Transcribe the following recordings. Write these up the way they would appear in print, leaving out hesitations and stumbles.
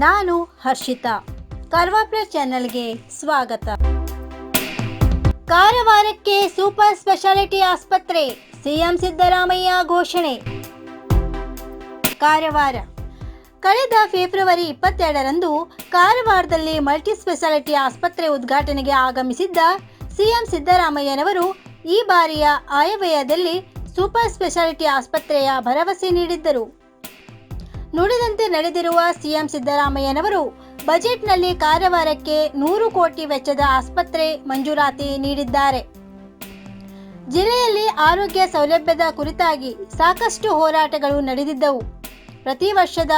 ನಾನು ಹರ್ಷಿತಾ. ಕಾರ್ವಾ ಪ್ಲಸ್ ಚಾನೆಲ್ಗೆ ಸ್ವಾಗತ. ಕಾರವಾರಕ್ಕೆ ಸೂಪರ್ ಸ್ಪೆಷಾಲಿಟಿ ಆಸ್ಪತ್ರೆ, ಸಿಎಂ ಸಿದ್ದರಾಮಯ್ಯ ಘೋಷಣೆ. ಕಾರವಾರ ಕಳೆದ ಫೆಬ್ರವರಿ 22ರಂದು ಕಾರವಾರದಲ್ಲಿ ಮಲ್ಟಿ ಸ್ಪೆಷಾಲಿಟಿ ಆಸ್ಪತ್ರೆ ಉದ್ಘಾಟನೆಗೆ ಆಗಮಿಸಿದ್ದ ಸಿಎಂ ಸಿದ್ದರಾಮಯ್ಯನವರು ಈ ಬಾರಿಯ ಆಯವ್ಯಯದಲ್ಲಿ ಸೂಪರ್ ಸ್ಪೆಷಾಲಿಟಿ ಆಸ್ಪತ್ರೆಯ ಭರವಸೆ ನೀಡಿದ್ದರು. ನುಡಿದಂತೆ ನಡೆದಿರುವ ಸಿಎಂ ಸಿದ್ದರಾಮಯ್ಯನವರು ಬಜೆಟ್ನಲ್ಲಿ ಕಾರವಾರಕ್ಕೆ 100 ಕೋಟಿ ವೆಚ್ಚದ ಆಸ್ಪತ್ರೆ ಮಂಜೂರಾತಿ ನೀಡಿದ್ದಾರೆ. ಜಿಲ್ಲೆಯಲ್ಲಿ ಆರೋಗ್ಯ ಸೌಲಭ್ಯದ ಕುರಿತಾಗಿ ಸಾಕಷ್ಟು ಹೋರಾಟಗಳು ನಡೆದಿದ್ದವು. ಪ್ರತಿ ವರ್ಷದ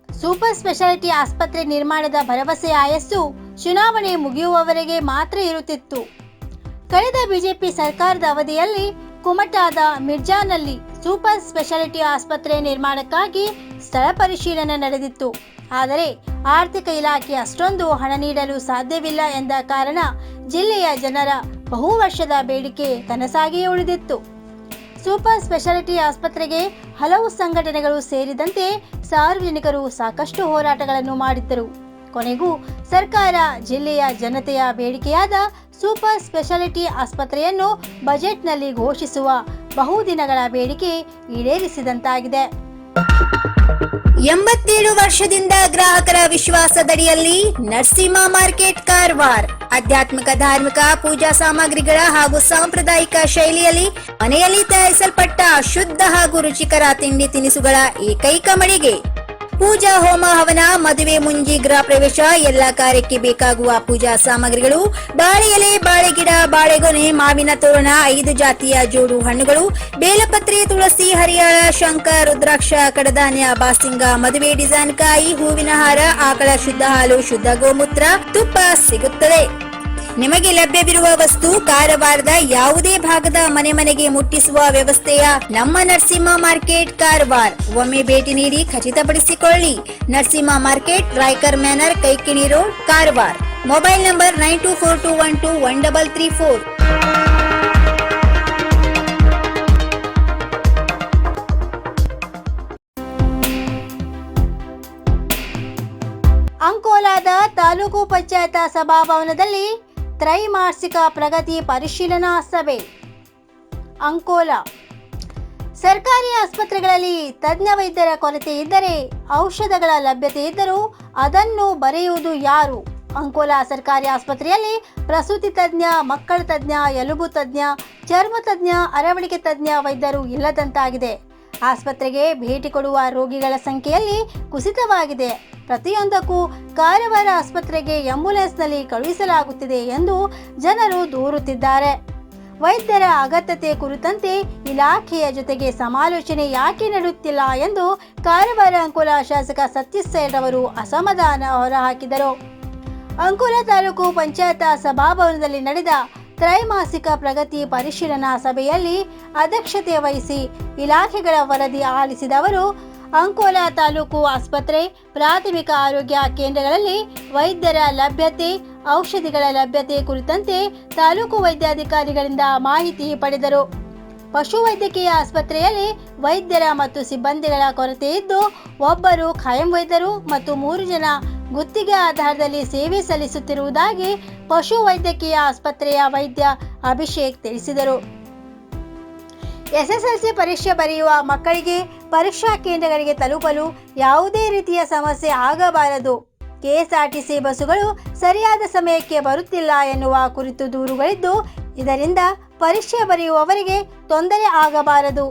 ಸೂಪರ್ ಸ್ಪೆಷಾಲಿಟಿ ಆಸ್ಪತ್ರೆ ನಿರ್ಮಾಣದ ಭರವಸೆಯ ಆಯಸ್ಸು ಚುನಾವಣೆ ಮುಗಿಯುವವರೆಗೆ ಮಾತ್ರ ಇರುತ್ತಿತ್ತು. ಕಳೆದ ಬಿಜೆಪಿ ಸರ್ಕಾರದ ಅವಧಿಯಲ್ಲಿ ಕುಮಟಾದ ಮಿರ್ಜಾನಲ್ಲಿ ಸೂಪರ್ ಸ್ಪೆಷಾಲಿಟಿ ಆಸ್ಪತ್ರೆ ನಿರ್ಮಾಣಕ್ಕಾಗಿ ಸ್ಥಳ ಪರಿಶೀಲನೆ ನಡೆದಿತ್ತು. ಆದರೆ ಆರ್ಥಿಕ ಇಲಾಖೆ ಅಷ್ಟೊಂದು ಹಣ ನೀಡಲು ಸಾಧ್ಯವಿಲ್ಲ ಎಂದ ಕಾರಣ ಜಿಲ್ಲೆಯ ಜನರ ಬಹು ವರ್ಷದ ಬೇಡಿಕೆ ಕನಸಾಗಿಯೇ ಉಳಿದಿತ್ತು. ಸೂಪರ್ ಸ್ಪೆಷಾಲಿಟಿ ಆಸ್ಪತ್ರೆಗೆ ಹಲವು ಸಂಘಟನೆಗಳು ಸೇರಿದಂತೆ ಸಾರ್ವಜನಿಕರು ಸಾಕಷ್ಟು ಹೋರಾಟಗಳನ್ನು ಮಾಡಿದ್ದರು. ಕೊನೆಗೂ ಸರ್ಕಾರ ಜಿಲ್ಲೆಯ ಜನತೆಯ ಬೇಡಿಕೆಯಾದ ಸೂಪರ್ ಸ್ಪೆಷಾಲಿಟಿ ಆಸ್ಪತ್ರೆಯನ್ನು ಬಜೆಟ್ನಲ್ಲಿ ಘೋಷಿಸುವ ಬಹುದಿನಗಳ ಬೇಡಿಕೆ ಈಡೇರಿಸಿದಂತಾಗಿದೆ. 87 ವರ್ಷದಿಂದ ಗ್ರಾಹಕರ ವಿಶ್ವಾಸದಡಿಯಲ್ಲಿ ನರಸಿಂಹ ಮಾರ್ಕೆಟ್ ಕಾರವಾರ ಆಧ್ಯಾತ್ಮಿಕ ಧಾರ್ಮಿಕ ಪೂಜಾ ಸಾಮಗ್ರಿಗಳ ಹಾಗೂ ಸಾಂಪ್ರದಾಯಿಕ ಶೈಲಿಯಲ್ಲಿ ಮನೆಯಲ್ಲಿ ತಯಾರಿಸಲ್ಪಟ್ಟ ಶುದ್ಧ ಹಾಗೂ ರುಚಿಕರ ತಿಂಡಿ ತಿನಿಸುಗಳ ಏಕೈಕ ಮಳಿಗೆ. ಪೂಜಾ ಹೋಮ ಹವನ, ಮದುವೆ, ಮುಂಜಿ, ಗೃಹ ಪ್ರವೇಶ ಎಲ್ಲ ಕಾರ್ಯಕ್ಕೆ ಬೇಕಾಗುವ ಪೂಜಾ ಸಾಮಗ್ರಿಗಳು, ಬಾಳೆ ಎಲೆ, ಬಾಳೆಗಿಡ, ಬಾಳೆಗೊನೆ, ಮಾವಿನ ತೋರಣ, 5 ಜಾತಿಯ ಜೋಡು ಹಣ್ಣುಗಳು, ಬೇಲಪತ್ರೆ, ತುಳಸಿ, ಹರಿಯಾಳ, ಶಂಖ, ರುದ್ರಾಕ್ಷ, ಕಡಧಾನ್ಯ, ಬಾಸಿಂಗ, ಮದುವೆ ಡಿಸೈನ್ ಕಾಯಿ, ಹೂವಿನ ಹಾರ, ಆಕಳ ಶುದ್ಧ ಹಾಲು, ಶುದ್ಧ ಗೋಮೂತ್ರ, ತುಪ್ಪ ಸಿಗುತ್ತದೆ. ನಿಮಗೆ ಲಭ್ಯವಿರುವ ವಸ್ತು ಕಾರವಾರದ ಯಾವುದೇ ಭಾಗದ ಮನೆಗೆ ಮುಟ್ಟಿಸುವ ವ್ಯವಸ್ಥೆಯ ನಮ್ಮ ನರಸಿಂಹ ಮಾರ್ಕೆಟ್ ಕಾರವಾರ. ಒಮ್ಮೆ ಭೇಟಿ ನೀಡಿ ಖಚಿತಪಡಿಸಿಕೊಳ್ಳಿ. Narasimha market, Raikar manor, Kaikini road, Karwar. Mobile number 9242121334. ಅಂಕೋಲಾದ ತಾಲೂಕು ಪಂಚಾಯತ್ ಸಭಾಭವನದಲ್ಲಿ ತ್ರೈಮಾಸಿಕ ಪ್ರಗತಿ ಪರಿಶೀಲನಾ ಸಭೆ. ಅಂಕೋಲಾ ಸರ್ಕಾರಿ ಆಸ್ಪತ್ರೆಗಳಲ್ಲಿ ತಜ್ಞ ವೈದ್ಯರ ಕೊರತೆ ಇದ್ದರೆ, ಔಷಧಗಳ ಲಭ್ಯತೆ ಇದ್ದರೂ ಅದನ್ನು ಬರೆಯುವುದು ಯಾರು? ಅಂಕೋಲಾ ಸರ್ಕಾರಿ ಆಸ್ಪತ್ರೆಯಲ್ಲಿ ಪ್ರಸೂತಿ ತಜ್ಞ, ಮಕ್ಕಳ ತಜ್ಞ, ಎಲುಬು ತಜ್ಞ, ಚರ್ಮ ತಜ್ಞ, ಅರವಳಿಕೆ ತಜ್ಞ ವೈದ್ಯರು ಇಲ್ಲದಂತಾಗಿದೆ. ಆಸ್ಪತ್ರೆಗೆ ಭೇಟಿ ಕೊಡುವ ರೋಗಿಗಳ ಸಂಖ್ಯೆಯಲ್ಲಿ ಕುಸಿತವಾಗಿದೆ. ಪ್ರತಿಯೊಂದಕ್ಕೂ ಕಾರವಾರ ಆಸ್ಪತ್ರೆಗೆ ಆಂಬ್ಯುಲೆನ್ಸ್ನಲ್ಲಿ ಕಳುಹಿಸಲಾಗುತ್ತಿದೆ ಎಂದು ಜನರು ದೂರುತ್ತಿದ್ದಾರೆ. ವೈದ್ಯರ ಅಗತ್ಯತೆ ಕುರಿತಂತೆ ಇಲಾಖೆಯ ಜೊತೆಗೆ ಸಮಾಲೋಚನೆ ಯಾಕೆ ನಡೆಯುತ್ತಿಲ್ಲ ಎಂದು ಕಾರವಾರ ಅಂಕೋಲಾ ಶಾಸಕ ಸತೀಶ್ ಸೇಠ್ ಅವರು ಅಸಮಾಧಾನ ಹೊರಹಾಕಿದರು. ಅಂಕೋಲಾ ತಾಲೂಕು ಪಂಚಾಯತ್ ಸಭಾಭವನದಲ್ಲಿ ನಡೆದ ತ್ರೈಮಾಸಿಕ ಪ್ರಗತಿ ಪರಿಶೀಲನಾ ಸಭೆಯಲ್ಲಿ ಅಧ್ಯಕ್ಷತೆ ವಹಿಸಿ ಇಲಾಖೆಗಳ ವರದಿ ಆಲಿಸಿದ ಅವರು, ಅಂಕೋಲಾ ತಾಲೂಕು ಆಸ್ಪತ್ರೆ, ಪ್ರಾಥಮಿಕ ಆರೋಗ್ಯ ಕೇಂದ್ರಗಳಲ್ಲಿ ವೈದ್ಯರ ಲಭ್ಯತೆ, ಔಷಧಿಗಳ ಲಭ್ಯತೆ ಕುರಿತಂತೆ ತಾಲೂಕು ವೈದ್ಯಾಧಿಕಾರಿಗಳಿಂದ ಮಾಹಿತಿ ಪಡೆದರು. ಪಶುವೈದ್ಯಕೀಯ ಆಸ್ಪತ್ರೆಯಲ್ಲಿ ವೈದ್ಯರ ಮತ್ತು ಸಿಬ್ಬಂದಿಗಳ ಕೊರತೆ ಇದ್ದು, ಒಬ್ಬರು ಖಾಯಂ ವೈದ್ಯರು ಮತ್ತು 3 ಜನ ಗುತ್ತಿಗೆ ಆಧಾರದಲ್ಲಿ ಸೇವೆ ಸಲ್ಲಿಸುತ್ತಿರುವುದಾಗಿ ಪಶುವೈದ್ಯಕೀಯ ಆಸ್ಪತ್ರೆಯ ವೈದ್ಯ ಅಭಿಷೇಕ್ ತಿಳಿಸಿದರು. ಎಸ್ಎಸ್ಎಲ್ಸಿ ಪರೀಕ್ಷೆ ಬರೆಯುವ ಮಕ್ಕಳಿಗೆ ಪರೀಕ್ಷಾ ಕೇಂದ್ರಗಳಿಗೆ ತಲುಪಲು ಯಾವುದೇ ರೀತಿಯ ಸಮಸ್ಯೆ ಆಗಬಾರದು. ಕೆಎಸ್ಆರ್ಟಿಸಿ ಬಸ್ಸುಗಳು ಸರಿಯಾದ ಸಮಯಕ್ಕೆ ಬರುತ್ತಿಲ್ಲ ಎನ್ನುವ ಕುರಿತು ದೂರುಗಳಿದ್ದು, ಇದರಿಂದ ಪರೀಕ್ಷೆ ಬರೆಯುವವರಿಗೆ ತೊಂದರೆ ಆಗಬಾರದು.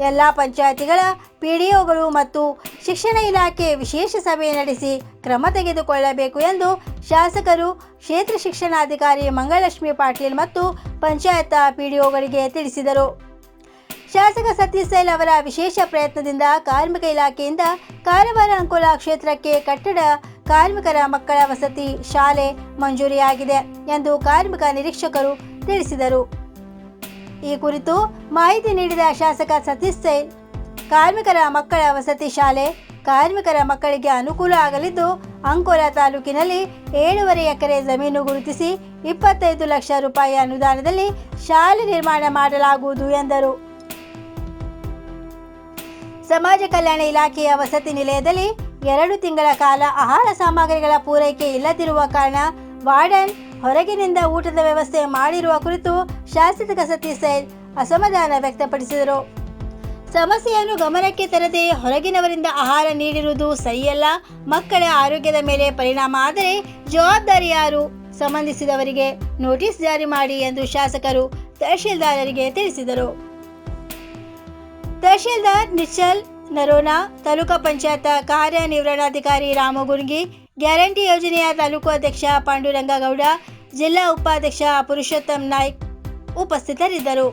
ಎಲ್ಲ ಪಂಚಾಯಿತಿಗಳ ಪಿಡಿಒಗಳು ಮತ್ತು ಶಿಕ್ಷಣ ಇಲಾಖೆ ವಿಶೇಷ ಸಭೆ ನಡೆಸಿ ಕ್ರಮ ತೆಗೆದುಕೊಳ್ಳಬೇಕು ಎಂದು ಶಾಸಕರು ಕ್ಷೇತ್ರ ಶಿಕ್ಷಣಾಧಿಕಾರಿ ಮಂಗಳಲಕ್ಷ್ಮಿ ಪಾಟೀಲ್ ಮತ್ತು ಪಂಚಾಯತ್ ಪಿಡಿಒಗಳಿಗೆ ತಿಳಿಸಿದರು. ಶಾಸಕ ಸತೀಶ್ ಸೇಠ್ ಅವರ ವಿಶೇಷ ಪ್ರಯತ್ನದಿಂದ ಕಾರ್ಮಿಕ ಇಲಾಖೆಯಿಂದ ಕಾರವಾರ ಅಂಕೋಲಾ ಕ್ಷೇತ್ರಕ್ಕೆ ಕಟ್ಟಡ, ಕಾರ್ಮಿಕರ ಮಕ್ಕಳ ವಸತಿ ಶಾಲೆ ಮಂಜೂರಿಯಾಗಿದೆ ಎಂದು ಕಾರ್ಮಿಕ ನಿರೀಕ್ಷಕರು ತಿಳಿಸಿದರು. ಈ ಕುರಿತು ಮಾಹಿತಿ ನೀಡಿದ ಶಾಸಕ ಸತೀಶ್ ಸೇಠ್, ಕಾರ್ಮಿಕರ ಮಕ್ಕಳ ವಸತಿ ಶಾಲೆ ಕಾರ್ಮಿಕರ ಮಕ್ಕಳಿಗೆ ಅನುಕೂಲ ಆಗಲಿದ್ದು, ಅಂಕೋಲಾ ತಾಲೂಕಿನಲ್ಲಿ 7.5 ಎಕರೆ ಜಮೀನು ಗುರುತಿಸಿ 25 ಲಕ್ಷ ರೂಪಾಯಿ ಅನುದಾನದಲ್ಲಿ ಶಾಲೆ ನಿರ್ಮಾಣ ಮಾಡಲಾಗುವುದು ಎಂದರು. ಸಮಾಜ ಕಲ್ಯಾಣ ಇಲಾಖೆಯ ವಸತಿ ನಿಲಯದಲ್ಲಿ 2 ತಿಂಗಳ ಕಾಲ ಆಹಾರ ಸಾಮಗ್ರಿಗಳ ಪೂರೈಕೆ ಇಲ್ಲದಿರುವ ಕಾರಣ ವಾರ್ಡನ್ ಹೊರಗಿನಿಂದ ಊಟದ ವ್ಯವಸ್ಥೆ ಮಾಡಿರುವ ಕುರಿತು ಶಾಸಕ ಸತೀಶ್ ಸೈಲ್ ಅಸಮಾಧಾನ ವ್ಯಕ್ತಪಡಿಸಿದರು. ಸಮಸ್ಯೆಯನ್ನು ಗಮನಕ್ಕೆ ತರದೆ ಹೊರಗಿನವರಿಂದ ಆಹಾರ ನೀಡಿರುವುದು ಸರಿಯಲ್ಲ. ಮಕ್ಕಳ ಆರೋಗ್ಯದ ಮೇಲೆ ಪರಿಣಾಮ ಆದರೆ ಜವಾಬ್ದಾರಿ ಯಾರು? ಸಂಬಂಧಿಸಿದವರಿಗೆ ನೋಟಿಸ್ ಜಾರಿ ಮಾಡಿ ಎಂದು ಶಾಸಕರು ತಹಶೀಲ್ದಾರರಿಗೆ ತಿಳಿಸಿದರು. ತಹಶೀಲ್ದಾರ್ ನಿಶ್ಚಲ್ ನರೋನಾ, ತಾಲೂಕು ಪಂಚಾಯತ್ ಕಾರ್ಯನಿರ್ವಹಣಾಧಿಕಾರಿ ರಾಮಗುರ್ಗಿ, ಗ್ಯಾರಂಟಿ ಯೋಜನೆಯ ತಾಲೂಕು ಅಧ್ಯಕ್ಷ ಪಾಂಡುರಂಗಗೌಡ, ಜಿಲ್ಲಾ ಉಪಾಧ್ಯಕ್ಷ ಪುರುಷೋತ್ತಮ್ ನಾಯ್ಕ್ ಉಪಸ್ಥಿತರಿದ್ದರು.